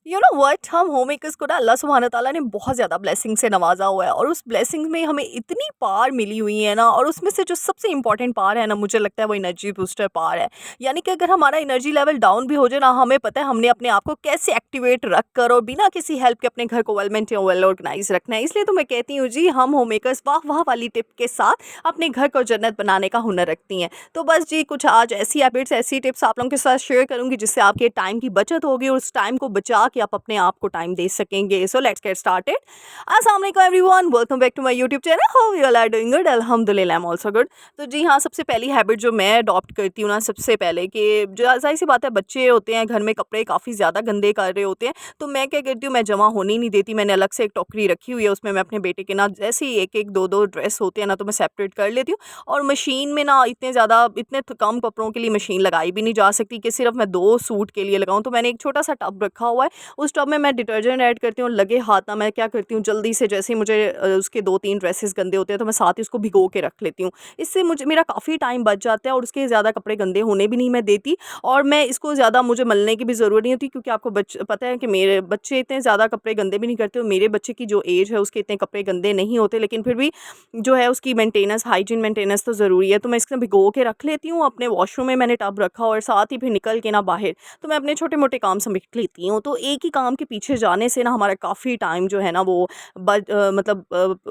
You know what, हम home makers को ना अल्लाह सुब्हान ताला ने बहुत ज़्यादा ब्लेसिंग से नवाजा हुआ है, और उस ब्लेसिंग में हमें इतनी पावर मिली हुई है ना, और उसमें से जो सबसे इंपॉर्टेंट पावर है ना, मुझे लगता है वो एनर्जी बूस्टर पावर है। यानी कि अगर हमारा एनर्जी लेवल डाउन भी हो जाए ना, हमें पता है हमने अपने आप को कैसे एक्टिवेट रख कर और बिना किसी हेल्प के अपने घर को वेल मेंटेन वेल ऑर्गेनाइज रखना है। इसलिए तो मैं कहती हूँ जी, हम होम मेकर्स वाह वाह वाली टिप के साथ अपने घर को जन्नत बनाने का हुनर रखती हैं। तो बस जी, कुछ आज ऐसी हैबिट्स, ऐसी टिप्स आप लोगों के साथ शेयर करूंगी जिससे आपके टाइम की बचत होगी, और उस टाइम को बचा के आप अपने आप को टाइम दे सकेंगे। So let's get started. अस्सलाम वालेकुम everyone, welcome back to my YouTube channel. How you all are doing? Good, अल्हम्दुलिल्लाह, आई एम आल्सो गुड। तो जी हाँ, सबसे पहली हैबिट जो मैं अडॉप्ट करती हूँ ना, सबसे पहले कि जो जाहिर सी बात है, बच्चे होते हैं घर में, कपड़े काफ़ी ज़्यादा गंदे कर रहे होते हैं, तो मैं क्या करती हूँ, मैं जमा होने ही नहीं देती। मैंने अलग से एक टोकरी रखी हुई है, उसमें मैं अपने बेटे के ना जैसे ही एक एक दो दो ड्रेस होते हैं ना, तो मैं सेपरेट कर लेती हूँ। और मशीन में ना इतने कम कपड़ों के लिए मशीन लगाई भी नहीं जा सकती कि सिर्फ मैं 2 सूट के लिए लगाऊँ। तो मैंने एक छोटा-सा टब रखा हुआ है, उस टब में मैं डिटर्जेंट ऐड करती हूँ, और लगे हाथ ना मैं क्या करती हूँ, जल्दी से जैसे ही मुझे उसके 2-3 ड्रेसेस गंदे होते हैं, तो मैं साथ ही उसको भिगो के रख लेती हूँ। इससे मुझे मेरा काफ़ी टाइम बच जाता है, और उसके ज़्यादा कपड़े गंदे होने भी नहीं मैं देती। और मैं इसको ज़्यादा मुझे मलने की भी ज़रूरत नहीं होती, क्योंकि आपको पता है कि मेरे बच्चे इतने ज़्यादा कपड़े गंदे भी नहीं करते, और मेरे बच्चे की जो एज है उसके इतने कपड़े गंदे नहीं होते, लेकिन फिर भी जो है उसकी मेंटेनेंस, हाइजीन मेंटेनेंस तो ज़रूरी है। तो मैं इसको भिगो के रख लेती हूँ, अपने वॉशरूम में मैंने टब रखा, और साथ ही फिर निकल के ना बाहर तो मैं अपने छोटे-मोटे काम समेट लेती हूँ। तो एक ही काम के पीछे जाने से ना हमारा काफ़ी टाइम जो है ना वो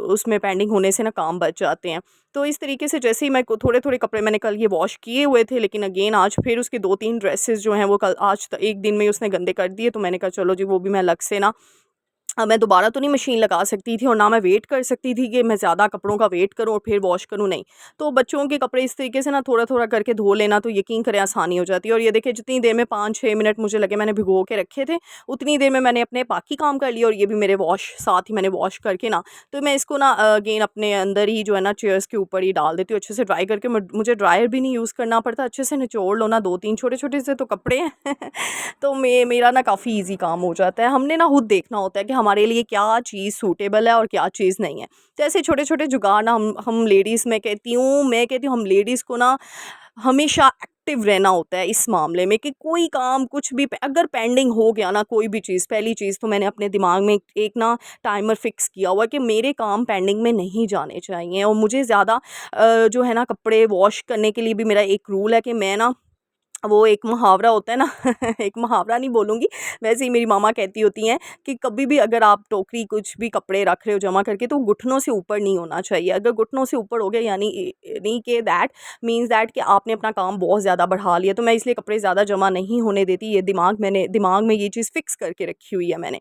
उसमें पेंडिंग होने से ना काम बच जाते हैं। तो इस तरीके से जैसे ही मैं को थोड़े-थोड़े कपड़े मैंने कल ये वॉश किए हुए थे, लेकिन अगेन आज फिर उसके 2-3 ड्रेसेस जो हैं वो कल आज त एक दिन में ही उसने गंदे कर दिए, तो मैंने कहा चलो जी, वो भी मैं अलग से ना मैं दोबारा तो नहीं मशीन लगा सकती थी, और ना मैं वेट कर सकती थी कि मैं ज़्यादा कपड़ों का वेट करूँ और फिर वॉश करूँ, नहीं। तो बच्चों के कपड़े इस तरीके से ना थोड़ा-थोड़ा करके धो लेना, तो यकीन करें आसानी हो जाती है। और ये देखिए, जितनी देर में 5-6 मिनट मुझे लगे मैंने भिगो के रखे थे, उतनी देर में मैंने अपने बाकी काम कर लिए, और ये भी मेरे वॉश साथ ही मैंने वॉश करके ना, तो मैं इसको ना अगेन अपने अंदर ही जो है ना चेयर्स के ऊपर ही डाल देती हूँ अच्छे से ड्राई करके। मुझे ड्रायर भी नहीं यूज़ करना पड़ता, अच्छे से निचोड़ लो ना, 2-3 छोटे-छोटे से तो कपड़े हैं। तो मेरा ना काफ़ी ईज़ी काम हो जाता है। हमने ना खुद देखना होता है कि हमारे लिए क्या चीज़ सूटेबल है और क्या चीज़ नहीं है। तो ऐसे छोटे-छोटे जुगाड़ ना हम लेडीज़, मैं कहती हूँ हम लेडीज़ को ना हमेशा एक्टिव रहना होता है इस मामले में, कि कोई काम कुछ भी अगर पेंडिंग हो गया ना, कोई भी चीज़, पहली चीज़ तो मैंने अपने दिमाग में एक ना टाइमर फिक्स किया हुआ है कि मेरे काम पेंडिंग में नहीं जाने चाहिए। और मुझे ज़्यादा जो है ना कपड़े वॉश करने के लिए भी मेरा एक रूल है कि मैं ना, वो एक मुहावरा होता है ना, एक मुहावरा नहीं बोलूँगी, वैसे ही मेरी मामा कहती होती हैं कि कभी भी अगर आप टोकरी कुछ भी कपड़े रख रहे हो जमा करके, तो घुटनों से ऊपर नहीं होना चाहिए। अगर घुटनों से ऊपर हो गया, यानी नहीं कि दैट मीन्स दैट कि आपने अपना काम बहुत ज़्यादा बढ़ा लिया। तो मैं इसलिए कपड़े ज़्यादा जमा नहीं होने देती, ये दिमाग में ये चीज़ फिक्स करके रखी हुई है मैंने।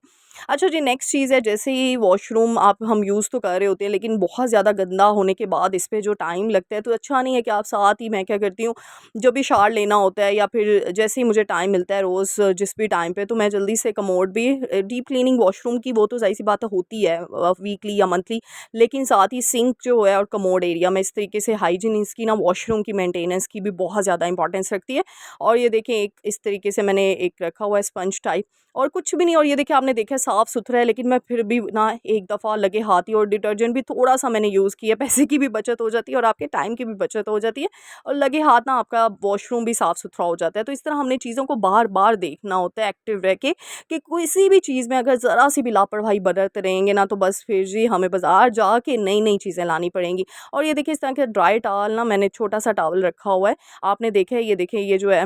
अच्छा जी, नेक्स्ट चीज़ है, जैसे ही वॉशरूम हम यूज़ तो कर रहे होते हैं, लेकिन बहुत ज़्यादा गंदा होने के बाद इस पे जो टाइम लगता है, तो अच्छा नहीं है कि आप साथ ही, मैं क्या करती हूँ, जो भी शावर लेना होता है या फिर जैसे ही मुझे टाइम मिलता है रोज़ जिस भी टाइम पे, तो मैं जल्दी से कमोड भी डीप क्लीनिंग वॉशरूम की, वो तो ज़ाहिर सी बात है होती है वीकली या मंथली, लेकिन साथ ही सिंक जो है और कमोड एरिया में इस तरीके से हाइजीन इसकी ना वॉशरूम की मेंटेनेंस की भी बहुत ज़्यादा इंपॉर्टेंस रखती है। और ये देखें, एक इस तरीके से मैंने एक रखा हुआ है स्पंज टाइप, और कुछ भी नहीं। और ये देखिए, आपने देखा साफ़ सुथरा है, लेकिन मैं फिर भी ना एक दफ़ा लगे हाथ ही, और डिटर्जेंट भी थोड़ा सा मैंने यूज़ किया, पैसे की भी बचत हो जाती है और आपके टाइम की भी बचत हो जाती है, और लगे हाथ ना आपका वॉशरूम भी साफ़-सुथरा हो जाता है। तो इस तरह हमने चीज़ों को बार-बार देखना होता है एक्टिव रह के, कि किसी भी चीज़ में अगर ज़रा-सी भी लापरवाही बरत रहेंगे ना, तो बस फिर जी हमें बाज़ार जाके नई-नई चीज़ें लानी पड़ेंगी। और ये देखिए, इस तरह के ड्राई टॉवल ना, मैंने छोटा-सा टॉवल रखा हुआ है। आपने देखा है, ये देखिए, ये जो है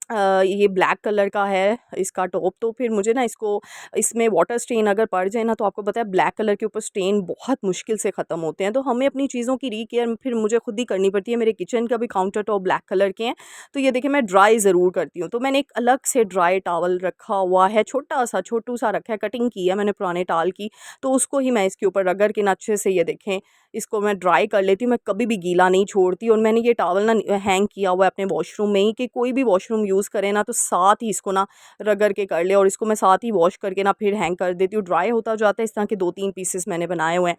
ये ब्लैक कलर का है इसका टॉप, तो फिर मुझे ना इसमें वाटर स्टेन अगर पड़ जाए ना, तो आपको पता है ब्लैक कलर के ऊपर स्टेन बहुत मुश्किल से ख़त्म होते हैं। तो हमें अपनी चीज़ों की री-केयर फिर मुझे खुद ही करनी पड़ती है। मेरे किचन का भी काउंटर टॉप ब्लैक कलर के हैं, तो ये देखिए, मैं ड्राई ज़रूर करती हूँ। तो मैंने एक अलग से ड्राई टॉवल रखा हुआ है, छोटा-सा, छोटू-सा रखा है, कटिंग की है मैंने पुराने टाल की, तो उसको ही मैं इसके ऊपर रगड़ के ना अच्छे से, ये देखें, इसको मैं ड्राई कर लेती हूँ। मैं कभी भी गीला नहीं छोड़ती, और मैंने ये टॉवल ना हैंग किया हुआ है अपने वॉशरूम में ही, कि कोई भी वॉशरूम यूज़ करे ना, तो साथ ही इसको ना रगड़ के कर ले, और इसको मैं साथ ही वॉश करके ना फिर हैंग कर देती हूँ। ड्राई होता जाता है, इस तरह के 2-3 पीसेस मैंने बनाए हुए हैं।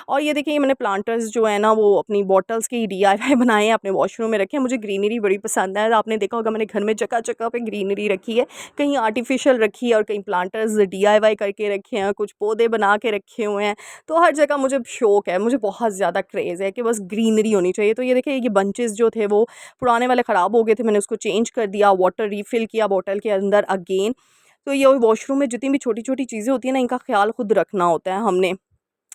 और ये देखिए, ये मैंने प्लांटर्स जो है ना, वो अपनी बॉटल्स के डीआईवाई बनाए हैं, अपने वॉशरूम में रखे हैं। मुझे ग्रीनरी बड़ी पसंद है, आपने देखा होगा मैंने घर में जगह-जगह पे ग्रीनरी रखी है, कहीं आर्टिफिशियल रखी है और कहीं प्लांटर्स डीआईवाई करके रखे हैं, कुछ पौधे बना के रखे हुए हैं। तो हर जगह मुझे शौक है, मुझे बहुत ज़्यादा क्रेज़ है कि बस ग्रीनरी होनी चाहिए। तो ये देखिए, ये बंचेस जो थे वो पुराने वाले ख़राब हो गए थे, मैंने उसको चेंज कर दिया, वाटर रिफ़िल किया बॉटल के अंदर अगेन। तो ये वॉशरूम में जितनी भी छोटी-छोटी चीज़ें होती हैं ना, इनका ख़्याल खुद रखना होता है हमने।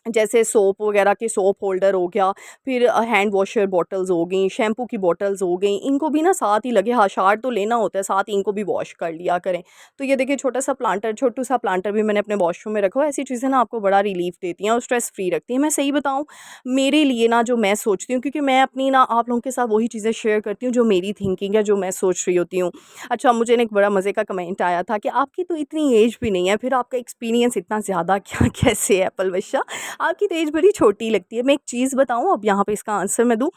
जैसे सोप वगैरह के सोप होल्डर हो गया, फिर हैंड वॉशर बॉटल्स हो गई, शैम्पू की बॉटल्स हो गई, इनको भी ना साथ ही लगे, हाँ, शावर तो लेना होता है, साथ ही इनको भी वॉश कर लिया करें। तो ये देखिए छोटू सा प्लांटर भी मैंने अपने वॉशरूम में रखा हुआ है। ऐसी चीज़ें ना आपको बड़ा रिलीफ़ देती हैं और स्ट्रेस फ्री रखती हैं। मैं सही बताऊँ, मेरे लिए ना जो मैं सोचती हूँ, क्योंकि मैं अपनी ना आप लोगों के साथ वही चीज़ें शेयर करती हूँ जो मेरी थिंकिंग है, जो मैं सोच रही होती हूँ। अच्छा, मुझे ना एक बड़ा मज़े का कमेंट आया था कि आपकी तो इतनी एज भी नहीं है, फिर आपका एक्सपीरियंस इतना ज़्यादा क्या कैसे है पलवशा? आपकी तो एज बड़ी छोटी लगती है। मैं एक चीज़ बताऊँ, अब यहाँ पे इसका आंसर मैं दूँ,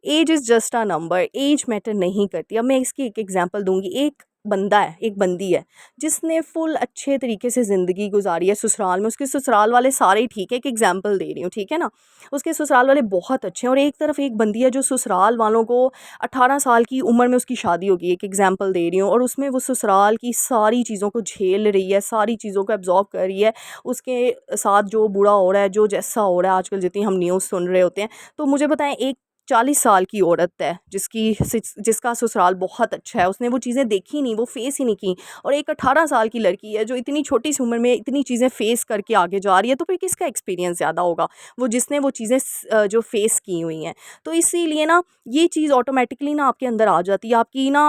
age is just a number, age matter नहीं करती। अब मैं इसकी एक एग्ज़ाम्पल दूँगी। एक बंदा है, एक बंदी है, जिसने फुल अच्छे तरीके से ज़िंदगी गुज़ारी है ससुराल में, उसके ससुराल वाले सारे ही ठीक है, एक एग्ज़ाम्पल दे रही हूँ, ठीक है ना? उसके ससुराल वाले बहुत अच्छे हैं, और एक तरफ एक बंदी है जो ससुराल वालों को 18 साल की उम्र में उसकी शादी होगी, एक एग्ज़ाम्पल दे रही हूँ, और उसमें वो ससुराल की सारी चीज़ों को झेल रही है, सारी चीज़ों को एब्ज़ॉर्ब कर रही है। उसके साथ जो बुरा हो रहा है, जो जैसा हो रहा है आजकल, जितनी हम न्यूज़ सुन रहे होते हैं, तो मुझे बताएं, एक 40 साल की औरत है जिसका ससुराल बहुत अच्छा है, उसने वो चीज़ें देखी नहीं, वो फेस ही नहीं की, और एक 18 साल की लड़की है जो इतनी छोटी सी उम्र में इतनी चीज़ें फेस करके आगे जा रही है, तो फिर किसका एक्सपीरियंस ज़्यादा होगा? वो जिसने वो चीज़ें जो फेस की हुई हैं। तो इसीलिए ना ये चीज़ ऑटोमेटिकली ना आपके अंदर आ जाती है, आपकी ना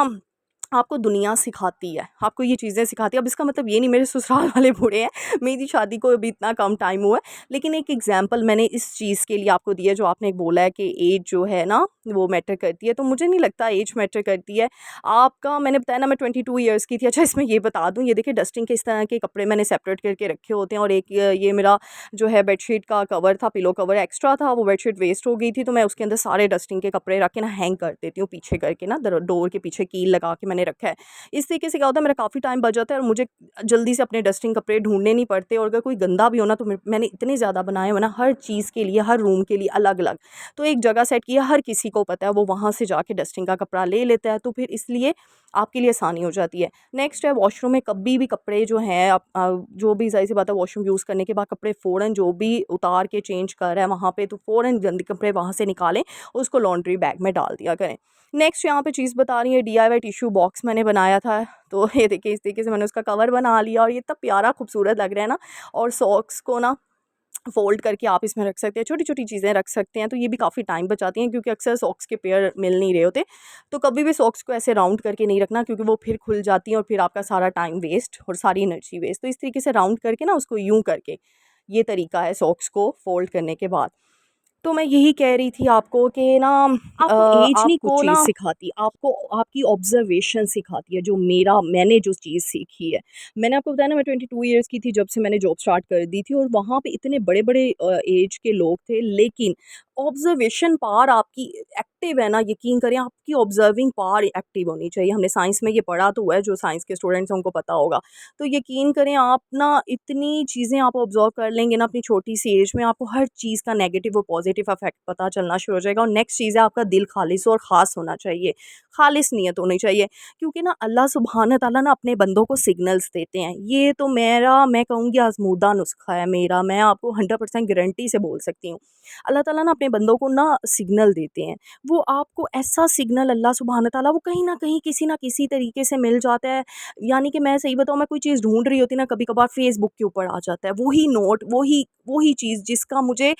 आपको दुनिया सिखाती है, आपको ये चीज़ें सिखाती है। अब इसका मतलब ये नहीं मेरे ससुराल वाले बूढ़े हैं, मेरी शादी को अभी इतना कम टाइम हुआ है, लेकिन एक एग्ज़ाम्पल मैंने इस चीज़ के लिए आपको दिया, जो आपने बोला है कि एज जो है ना वो मैटर करती है, तो मुझे नहीं लगता एज मैटर करती है। आपका मैंने बताया ना, मैं 22 ईयर्स की थी। अच्छा, इसमें ये बता दूँ, ये देखिए डस्टिंग के इस तरह के कपड़े मैंने सेपरेट करके रखे होते हैं, और एक ये मेरा जो है बेडशीट का कवर था, पिलो कवर एक्स्ट्रा था, वो बेडशीट वेस्ट हो गई थी, तो मैं उसके अंदर सारे डस्टिंग के कपड़े रख के ना हैंग कर देती हूँ पीछे करके ना, डोर के पीछे कील लगा के मैंने रखा है। इस तरीके से क्या होता है, मेरा काफ़ी टाइम बच जाता है, और मुझे जल्दी से अपने डस्टिंग कपड़े ढूँढने नहीं पड़ते, और अगर कोई गंदा भी हो ना, तो मैंने इतने ज़्यादा बनाए हुए ना, हर चीज़ के लिए, हर रूम के लिए अलग-अलग। तो एक जगह सेट किया, हर किसी को पता है, वो वहाँ से जाके डस्टिंग का कपड़ा ले लेता है, तो फिर इसलिए आपके लिए आसानी हो जाती है। नेक्स्ट है, वॉशरूम में कभी भी कपड़े जो हैं आप जो भी, ज़ाहिर सी बात है, वॉशरूम यूज़ करने के बाद कपड़े फ़ौरन जो भी उतार के चेंज कर रहा है वहाँ पे, तो फ़ौरन गंदे कपड़े वहाँ से निकालें, उसको लॉन्ड्री बैग में डाल दिया करें। नेक्स्ट यहाँ पे चीज़ बता रही है, डीआईवाई टिश्यू बॉक्स मैंने बनाया था, तो ये देखिए इस तरीके से मैंने उसका कवर बना लिया, और ये इतना प्यारा खूबसूरत लग रहा है ना। और सॉक्स को ना फ़ोल्ड करके आप इसमें रख सकते हैं, छोटी-छोटी चीज़ें रख सकते हैं, तो ये भी काफ़ी टाइम बचाती हैं, क्योंकि अक्सर सॉक्स के पेयर मिल नहीं रहे होते। तो कभी भी सॉक्स को ऐसे राउंड करके नहीं रखना, क्योंकि वो फिर खुल जाती हैं, और फिर आपका सारा टाइम वेस्ट और सारी एनर्जी वेस्ट। तो इस तरीके से राउंड करके ना उसको यूँ करके, ये तरीका है सॉक्स को फ़ोल्ड करने के बाद। तो मैं यही कह रही थी आपको कि ना आपको एज नहीं कुछ आपको चीज़ ना सिखाती, आपको आपकी ऑब्ज़र्वेशन सिखाती है, जो मैंने जो चीज़ सीखी है। मैंने आपको बताया ना, मैं 22 इयर्स की थी जब से मैंने जॉब स्टार्ट कर दी थी, और वहाँ पे इतने बड़े-बड़े एज के लोग थे, लेकिन ऑब्ज़र्वेशन पावर आपकी एक्टिव है ना, यकीन करें, आपकी ऑब्ज़र्विंग पावर एक्टिव होनी चाहिए। हमने साइंस में ये पढ़ा तो हुआ है, जो साइंस के स्टूडेंट्स हैं उनको पता होगा। तो यकीन करें, आप ना इतनी चीज़ें आप ऑब्ज़र्व कर लेंगे ना अपनी छोटी-सी एज में, आपको हर चीज़ का नेगेटिव और पॉज़िटिव इफ़ेक्ट पता चलना शुरू हो जाएगा। और नेक्स्ट चीज़ है, आपका दिल खालिस और ख़ास होना चाहिए, खालिस नीयत होनी चाहिए। क्योंकि ना अल्लाह सुब्हान तआला ना अपने बंदों को सिग्नल्स देते हैं। ये तो मैं कहूँगी आज़मूदा नुस्ख़ा है मेरा, मैं आपको 100% गारंटी से बोल सकती हूँ। अल्लाह ताला ना अपने बंदों को ना सिग्नल देते हैं। वो आपको ऐसा सिग्नल, अल्लाह सुब्हान तआला, वो कहीं न कहीं किसी न किसी तरीके से मिल जाता है। यानी कि मैं सही बताऊँ, मैं कोई चीज़ ढूँढ रही होती ना, कभी-कभार फ़ेसबुक के ऊपर आ जाता है वही नोट, वही चीज़ जिसका मुझे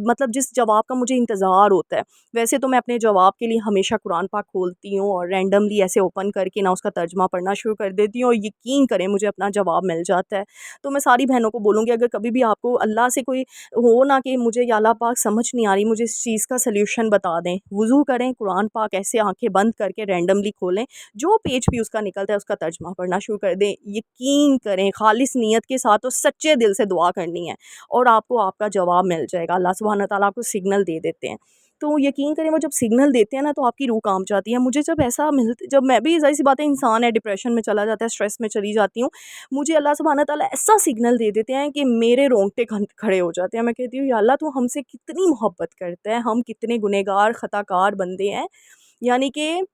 मतलब जिस जवाब का मुझे इंतज़ार होता है। वैसे तो मैं अपने जवाब के लिए हमेशा कुरान पाक खोलती हूँ, और रैंडमली ऐसे ओपन करके ना उसका तर्जुमा पढ़ना शुरू कर देती हूँ, और यकीन करें मुझे अपना जवाब मिल जाता है। तो मैं सारी बहनों को बोलूँगी, अगर कभी भी आपको अल्लाह से कोई हो ना कि मुझे या अल्लाह पाक समझ नहीं आ रही, मुझे इस चीज़ का सॉल्यूशन बता दें, वुज़ू करें, कुरान पाक ऐसे आँखें बंद करके रैंडमली खोलें, जो पेज भी उसका निकलता है उसका तर्जुमा पढ़ना शुरू कर दें। यकीन करें, खालिस नीयत के साथ और सच्चे दिल से दुआ करनी है, और आपको आपका जवाब मिल जाएगा। अल्लाह सुब्हान तआला आपको सिग्नल दे देते हैं। तो यकीन करें, वो जब सिग्नल देते हैं ना, तो आपकी रूह काँप जाती है। मुझे जब मैं भी, ज़ाहिर-सी बात है, इंसान है, डिप्रेशन में चला जाता है, स्ट्रेस में चली जाती हूँ, मुझे अल्लाह सुब्हान तआला ऐसा सिग्नल दे देते हैं कि मेरे रोंगटे खड़े हो जाते हैं। मैं कहती हूँ, या अल्लाह, तू हमसे कितनी मोहब्बत करता है, हम कितने गुनहगार, ख़ताकार बंदे हैं। यानी कि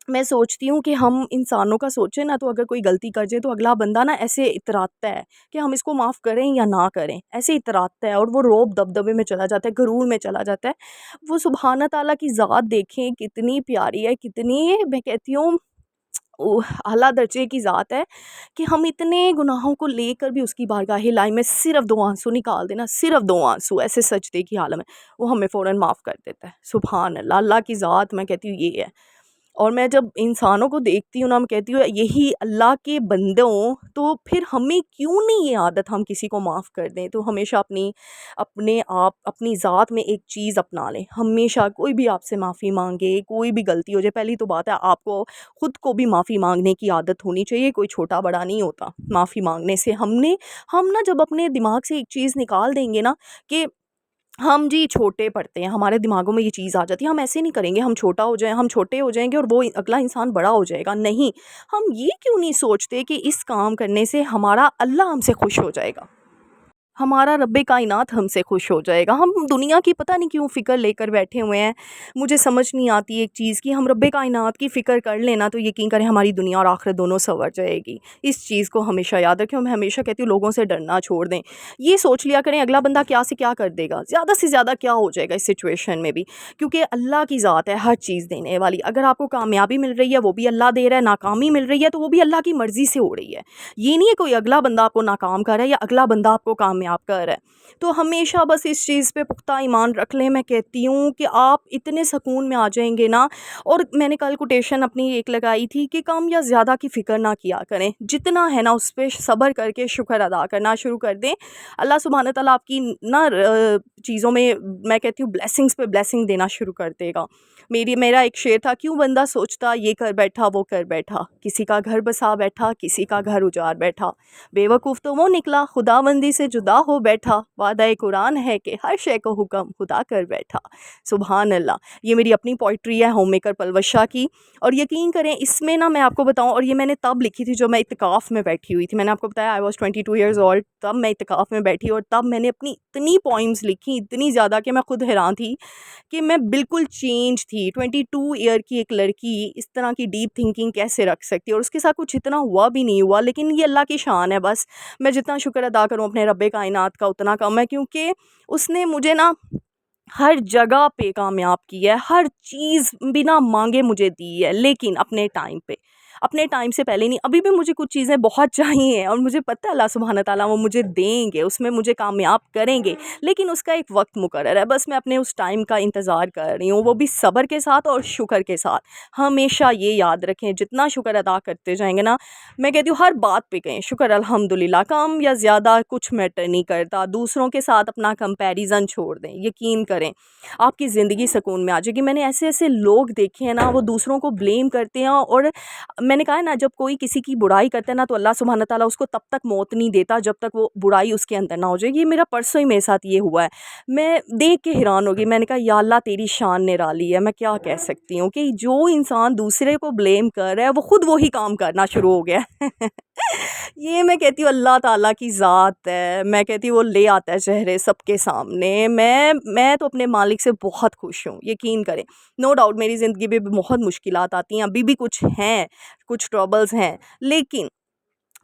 मैं सोचती हूँ कि हम इंसानों का सोचें ना, तो अगर कोई गलती कर जाए, तो अगला बंदा ना ऐसे इतराता है कि हम इसको माफ़ करें या ना करें, ऐसे इतराता है, और वो रौब दबदबे में चला जाता है, गरूर में चला जाता है। वो सुब्हान तआला की ज़ात देखें कितनी प्यारी है, कितनी, मैं कहती हूँ, आला दर्जे की ज़ात है कि हम इतने गुनाहों को लेकर भी उसकी बारगाह लाई में सिर्फ़ 2 आँसू निकाल देना, सिर्फ़ 2 आँसू ऐसे सजदे की हालत में, वो हमें फ़ौरन माफ़ कर देता है। सुभान अल्लाह! अल्लाह की ज़ात मैं कहती हूँ ये है। और मैं जब इंसानों को देखती हूँ ना, मैं कहती हूँ यही अल्लाह के बंदे हों, तो फिर हमें क्यों नहीं ये आदत हम किसी को माफ़ कर दें। तो हमेशा अपने आप अपनी ज़ात में एक चीज़ अपना लें। हमेशा कोई भी आपसे माफ़ी माँगे, कोई भी गलती हो जाए, पहली तो बात है आपको खुद को भी माफ़ी माँगने की आदत होनी चाहिए। कोई छोटा बड़ा नहीं होता माफ़ी माँगने से। हम ना जब अपने दिमाग से एक चीज़ निकाल देंगे ना कि हम जी छोटे पड़ते हैं, हमारे दिमागों में ये चीज़ आ जाती है, हम ऐसे नहीं करेंगे, हम छोटे हो जाएँगे और वो अगला इंसान बड़ा हो जाएगा, नहीं। हम ये क्यों नहीं सोचते कि इस काम करने से हमारा अल्लाह हमसे खुश हो जाएगा, हमारा रब्बे कायनात हमसे खुश हो जाएगा। हम दुनिया की पता नहीं क्यों फ़िक्र लेकर बैठे हुए हैं। मुझे समझ नहीं आती एक चीज़ कि हम रब्बे कायनात की फ़िक्र कर लें ना, तो यकीन करें हमारी दुनिया और आख़िरत दोनों सँवर जाएगी। इस चीज़ को हमेशा याद रखें और मैं हमेशा कहती हूँ लोगों से डरना छोड़ दें। ये सोच लिया करें अगला बंदा क्या से क्या कर देगा, ज़्यादा से ज़्यादा क्या हो जाएगा इस सिचुएशन में भी, क्योंकि अल्लाह की ज़ात है हर चीज़ देने वाली। अगर आपको कामयाबी मिल रही है वो भी अल्लाह दे रहा है, नाकामी मिल रही है तो वो भी अल्लाह की मर्ज़ी से हो रही है। ये नहीं है कोई अगला बंदा आपको नाकाम कर रहा है या अगला बंदा आपको कामयाब कर रहा है। तो हमेशा बस इस चीज़ पे पुख्ता ईमान रख लें। मैं कहती हूँ कि आप इतने सुकून में आ जाएँगे ना। और मैंने कल कोटेशन अपनी एक लगाई थी कि कम या ज़्यादा की फ़िक्र ना किया करें, जितना है ना उस पे सब्र करके शुक्र अदा करना शुरू कर दें। अल्लाह सुब्हान तआला आपकी ना चीज़ों में मैं कहती हूँ ब्लेसिंग्स पे ब्लेसिंग देना शुरू कर देगा। मेरा एक शेर था, क्यों बंदा सोचता ये कर बैठा वो कर बैठा, किसी का घर बसा बैठा किसी का घर उजाड़ बैठा, बेवकूफ़ तो वो निकला खुदाबंदी से जुदा हो बैठा, वादा कुरान है कि हर शय को हुक्म खुदा कर बैठा। सुभान अल्लाह! ये मेरी अपनी पोइट्री है होम मेकर पलवशा की। और यकीन करें इसमें ना मैं आपको बताऊँ, और ये मैंने तब लिखी थी जब मैं इत्तिकाफ़ में बैठी हुई थी। मैंने आपको बताया आई वाज़ 22 ईयर्स ओल्ड, तब मैं इत्तिकाफ़ में बैठी और तब मैंने अपनी इतनी पोइम्स लिखी, इतनी ज़्यादा कि मैं खुद हैरान थी कि मैं बिल्कुल चेंज थी। 22 ईयर की एक लड़की इस तरह की डीप थिंकिंग कैसे रख सकती है, और उसके साथ कुछ इतना हुआ भी नहीं हुआ, लेकिन ये अल्लाह की शान है बस। मैं जितना शुक्र अदा करूँ अपने रब्बे कायनात का उतना कम है, क्योंकि उसने मुझे ना हर जगह पे कामयाब किया है, हर चीज़ बिना माँगे मुझे दी है, लेकिन अपने टाइम पे, अपने टाइम से पहले नहीं। अभी भी मुझे कुछ चीज़ें बहुत चाहिए और मुझे पता है अल्लाह सुब्हान तआला वो मुझे देंगे, उसमें मुझे कामयाब करेंगे, लेकिन उसका एक वक्त मुकर्रर है। बस मैं अपने उस टाइम का इंतज़ार कर रही हूँ, वो भी सब्र के साथ और शुक्र के साथ। हमेशा ये याद रखें, जितना शुक्र अदा करते जाएंगे ना, मैं कहती हूँ हर बात पे कहें शुक्र अल्हम्दुलिल्लाह, कम या ज़्यादा कुछ मैटर नहीं करता। दूसरों के साथ अपना कंपैरिजन छोड़ दें, यकीन करें आपकी ज़िंदगी सुकून में आ जाएगी। मैंने ऐसे-ऐसे लोग देखे हैं ना, वो दूसरों को ब्लेम करते हैं, और मैंने कहा है ना, जब कोई किसी की बुराई करता है ना, तो अल्लाह सुब्हान तआला उसको तब तक मौत नहीं देता जब तक वो बुराई उसके अंदर ना हो जाए। ये मेरा परसों ही मेरे साथ ये हुआ है। मैं देख के हैरान हो गई। मैंने कहा या अल्लाह तेरी शान निराली है। मैं क्या कह सकती हूँ कि जो इंसान दूसरे को ब्लेम कर रहा है वो खुद वही काम करना शुरू हो गया है। ये मैं कहती हूँ अल्लाह ताला की ज़ात है। मैं कहती हूँ वो ले आता है चेहरे सबके सामने। मैं तो अपने मालिक से बहुत खुश हूँ, यकीन करें। नो डाउट मेरी ज़िंदगी में भी बहुत मुश्किलात आती हैं, अभी भी कुछ हैं, कुछ ट्रबल्स हैं, लेकिन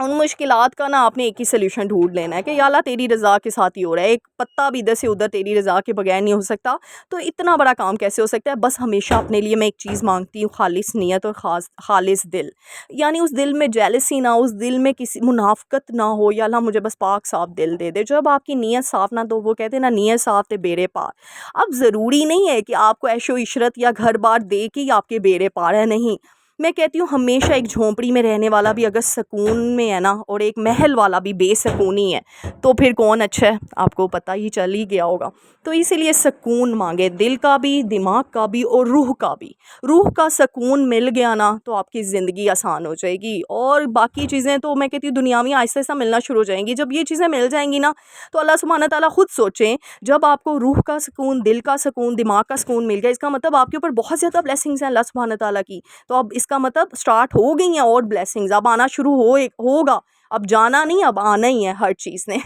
उन मुश्किलात का ना आपने एक ही सॉल्यूशन ढूँढ लेना है कि या अल्लाह तेरी रज़ा के साथ ही हो रहा है। एक पत्ता भी इधर से उधर तेरी रज़ा के बगैर नहीं हो सकता, तो इतना बड़ा काम कैसे हो सकता है? बस हमेशा अपने लिए मैं एक चीज़ माँगती हूँ, खालिस नीयत और खालिस दिल। यानी उस दिल में जेलसी ना हो, उस दिल में किसी मुनाफ़िकत ना हो, या अल्लाह मुझे बस पाक साफ़ दिल दे दे। जब आपकी नीयत साफ़ ना, तो वो कहते हैं ना नीयत साफ़ ते बेड़े पार। अब ज़रूरी नहीं है कि आपको ऐशो-इशरत या घर-बार दे के ही आपके बेड़े पार है, नहीं। मैं कहती हूँ हमेशा एक झोंपड़ी में रहने वाला भी अगर सुकून में है ना, और एक महल वाला भी बेसुकूनी है, तो फिर कौन अच्छा है? आपको पता ही चल ही गया होगा। तो इसीलिए सुकून मांगे, दिल का भी, दिमाग का भी और रूह का भी। रूह का सुकून मिल गया ना, तो आपकी ज़िंदगी आसान हो जाएगी, और बाकी चीज़ें तो मैं कहती हूँ दुनियावी आहिस्ता आहिस्ता मिलना शुरू हो जाएंगी। जब ये चीज़ें मिल जाएंगी ना, तो अल्लाह सुब्हान तआला खुद सोचें, जब आपको रूह का सुकून, दिल का सुकून, दिमाग का सुकून मिल गया, इसका मतलब आपके ऊपर बहुत ज़्यादा ब्लेसिंग्स हैं अल्लाह सुब्हान तआला की। तो अब इसका मतलब स्टार्ट हो गई हैं और ब्लेसिंग्स, अब आना शुरू होगा। अब जाना नहीं, अब आना ही है हर चीज़ ने।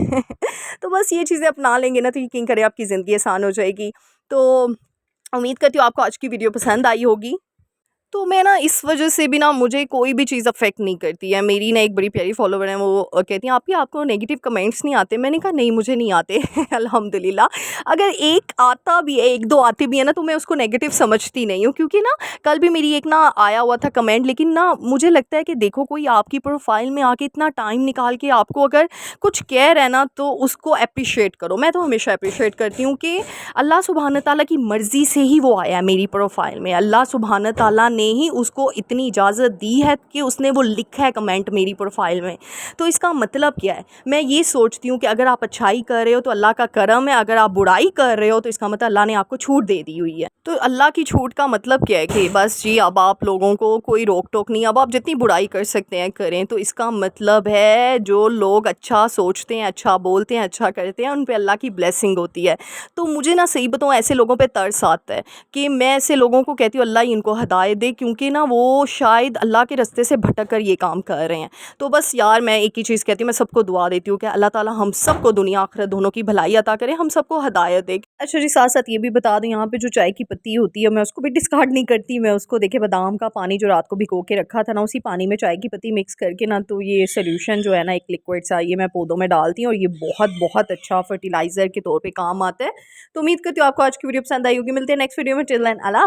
तो बस ये चीज़ें अपना लेंगे ना, तो यकीन करें आपकी ज़िंदगी आसान हो जाएगी। तो उम्मीद करती हूँ आपको आज की वीडियो पसंद आई होगी। तो मैं ना इस वजह से भी ना मुझे कोई भी चीज़ अफ़ेक्ट नहीं करती है। मेरी ना एक बड़ी प्यारी फ़ॉलोवर है, वो कहती हैं आपकी आपको नेगेटिव कमेंट्स नहीं आते? मैंने कहा नहीं मुझे नहीं आते अल्हम्दुलिल्लाह। अगर एक आता भी है, 1-2 आते भी हैं ना तो मैं उसको नेगेटिव समझती नहीं हूँ, क्योंकि ना कल भी मेरी एक ना आया हुआ था कमेंट, लेकिन ना मुझे लगता है कि देखो कोई आपकी प्रोफ़ाइल में आके इतना टाइम निकाल के आपको अगर कुछ कह रहा है ना तो उसको एप्रिशिएट करो। मैं तो हमेशा एप्रिशिएट करती हूँ कि अल्लाह सुब्हान तआला की मर्ज़ी से ही वो आया है मेरी प्रोफाइल में। अल्लाह सुब्हान तआला ने ही उसको इतनी इजाज़त दी है कि उसने वो लिखा है कमेंट मेरी प्रोफाइल में। तो इसका मतलब क्या है? मैं ये सोचती हूँ कि अगर आप अच्छाई कर रहे हो तो अल्लाह का करम है, अगर आप बुराई कर रहे हो तो इसका मतलब अल्लाह ने आपको छूट दे दी हुई है। तो अल्लाह की छूट का मतलब क्या है कि बस जी अब आप लोगों को कोई रोक-टोक नहीं, अब आप जितनी बुराई कर सकते हैं करें। तो इसका मतलब है जो लोग अच्छा सोचते हैं, अच्छा बोलते हैं, अच्छा करते हैं, उन पे अल्लाह की ब्लेसिंग होती है। तो मुझे ना सही बताऊँ ऐसे लोगों पे तरस आता है कि मैं ऐसे लोगों को कहती हूँ अल्लाह ही इनको हिदायत दे, क्योंकि ना वो शायद अल्लाह के रास्ते से भटक कर ये काम कर रहे हैं। तो बस यार मैं एक ही चीज़ कहती हूँ, मैं सबको दुआ देती हूँ कि अल्लाह ताला हम सबको दुनिया आखिरत दोनों की भलाई अता करे, हम सबको हिदायत दे। अच्छा जी, साथ-साथ ये भी बता दूँ यहाँ पे जो चाय की पत्ती होती है मैं उसको भी डिस्कार्ड नहीं करती। मैं उसको देखिए बादाम का पानी जो रात को भिगो के रखा था ना, उसी पानी में चाय की पत्ती मिक्स करके ना तो ये सॉल्यूशन जो है ना एक लिक्विड सा, ये मैं पौधों में डालती हूँ और ये बहुत अच्छा फर्टिलाइज़र के तौर पे काम आता है। तो उम्मीद करती हूँ आपको आज की वीडियो पसंद आई होगी। मिलते हैं नेक्स्ट वीडियो में, टिल देन अल्लाह